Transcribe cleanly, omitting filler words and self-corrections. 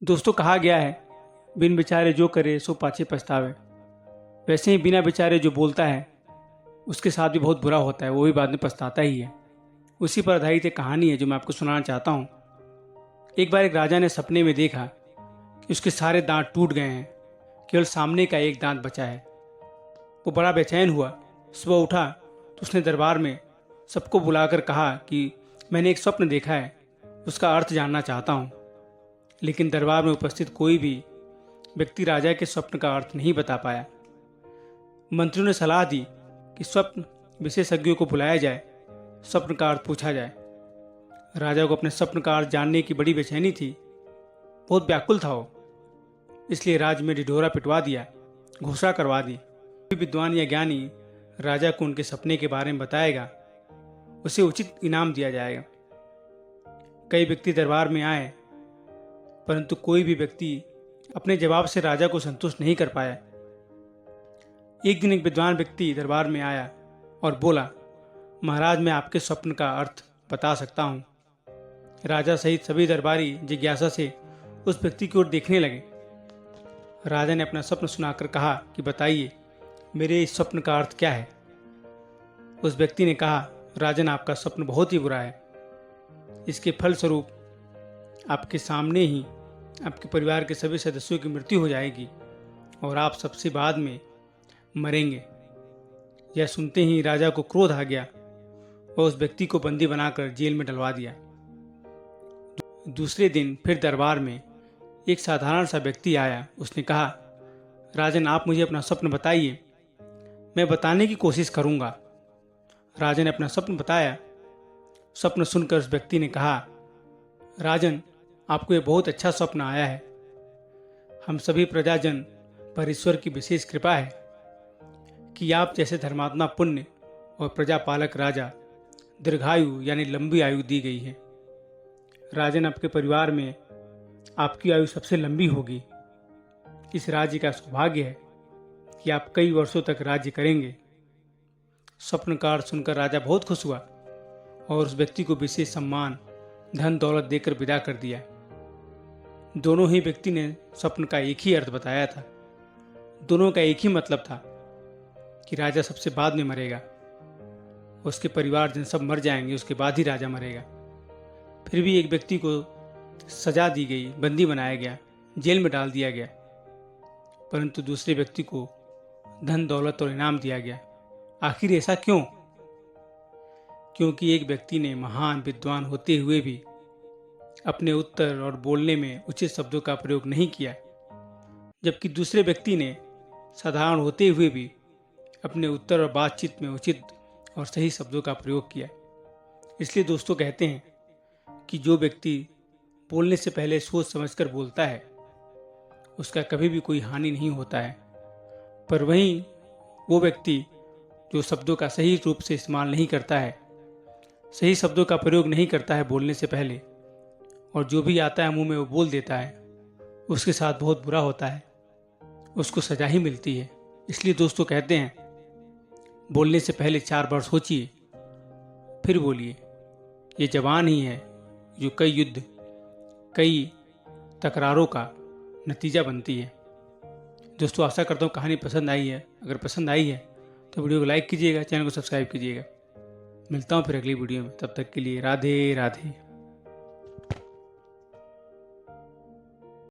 दोस्तों, कहा गया है, बिन विचारे जो करे सो पाछे पछतावे। वैसे ही बिना विचारे जो बोलता है उसके साथ भी बहुत बुरा होता है, वो भी बाद में पछताता ही है। उसी पर आधारित एक कहानी है जो मैं आपको सुनाना चाहता हूँ। एक बार एक राजा ने सपने में देखा कि उसके सारे दांत टूट गए हैं, केवल सामने का एक दांत बचा है। वो बड़ा बेचैन हुआ। सुबह उठा तो उसने दरबार में सबको बुलाकर कहा कि मैंने एक स्वप्न देखा है, उसका अर्थ जानना चाहता हूँ। लेकिन दरबार में उपस्थित कोई भी व्यक्ति राजा के स्वप्न का अर्थ नहीं बता पाया। मंत्रियों ने सलाह दी कि स्वप्न विशेषज्ञों को बुलाया जाए, स्वप्न का अर्थ पूछा जाए। राजा को अपने स्वप्न का अर्थ जानने की बड़ी बेचैनी थी, बहुत व्याकुल था वो। इसलिए राज में ढिढोरा पिटवा दिया, घोषणा करवा दी। कोई विद्वान या ज्ञानी राजा को उनके सपने के बारे में बताएगा, उसे उचित इनाम दिया जाएगा। कई व्यक्ति दरबार में आए, परंतु कोई भी व्यक्ति अपने जवाब से राजा को संतुष्ट नहीं कर पाया। एक दिन एक विद्वान व्यक्ति दरबार में आया और बोला, महाराज, मैं आपके स्वप्न का अर्थ बता सकता हूँ। राजा सहित सभी दरबारी जिज्ञासा से उस व्यक्ति की ओर देखने लगे। राजा ने अपना स्वप्न सुनाकर कहा कि बताइए, मेरे इस स्वप्न का अर्थ क्या है। उस व्यक्ति ने कहा, राजन, आपका स्वप्न बहुत ही बुरा है। इसके फलस्वरूप आपके सामने ही आपके परिवार के सभी सदस्यों की मृत्यु हो जाएगी और आप सबसे बाद में मरेंगे। यह सुनते ही राजा को क्रोध आ गया और उस व्यक्ति को बंदी बनाकर जेल में डलवा दिया। दूसरे दिन फिर दरबार में एक साधारण सा व्यक्ति आया। उसने कहा, राजन, आप मुझे अपना स्वप्न बताइए, मैं बताने की कोशिश करूंगा। राजा ने अपना स्वप्न बताया। स्वप्न सुनकर उस व्यक्ति ने कहा, राजन, आपको ये बहुत अच्छा स्वप्न आया है। हम सभी प्रजाजन पर ईश्वर की विशेष कृपा है कि आप जैसे धर्मात्मा पुण्य और प्रजापालक राजा दीर्घायु यानी लंबी आयु दी गई है। राजन, आपके परिवार में आपकी आयु सबसे लंबी होगी। इस राज्य का सौभाग्य है कि आप कई वर्षों तक राज्य करेंगे। स्वप्न का अर्थ सुनकर राजा बहुत खुश हुआ और उस व्यक्ति को विशेष सम्मान, धन दौलत देकर विदा कर दिया। दोनों ही व्यक्ति ने स्वप्न का एक ही अर्थ बताया था। दोनों का एक ही मतलब था कि राजा सबसे बाद में मरेगा, उसके परिवारजन सब मर जाएंगे, उसके बाद ही राजा मरेगा। फिर भी एक व्यक्ति को सजा दी गई, बंदी बनाया गया, जेल में डाल दिया गया, परंतु दूसरे व्यक्ति को धन दौलत और इनाम दिया गया। आखिर ऐसा क्यों? क्योंकि एक व्यक्ति ने महान विद्वान होते हुए भी अपने उत्तर और बोलने में उचित शब्दों का प्रयोग नहीं किया, जबकि दूसरे व्यक्ति ने साधारण होते हुए भी अपने उत्तर और बातचीत में उचित और सही शब्दों का प्रयोग किया। इसलिए दोस्तों, कहते हैं कि जो व्यक्ति बोलने से पहले सोच समझकर बोलता है, उसका कभी भी कोई हानि नहीं होता है। पर वहीं वो व्यक्ति जो शब्दों का सही रूप से इस्तेमाल नहीं करता है, सही शब्दों का प्रयोग नहीं करता है बोलने से पहले, और जो भी आता है मुंह में वो बोल देता है, उसके साथ बहुत बुरा होता है, उसको सजा ही मिलती है। इसलिए दोस्तों, कहते हैं, बोलने से पहले 4 बार सोचिए, फिर बोलिए। ये जवान ही है जो कई युद्ध, कई तकरारों का नतीजा बनती है। दोस्तों, आशा करता हूँ कहानी पसंद आई है। अगर पसंद आई है तो वीडियो को लाइक कीजिएगा, चैनल को सब्सक्राइब कीजिएगा। मिलता हूँ फिर अगली वीडियो में। तब तक के लिए राधे राधे।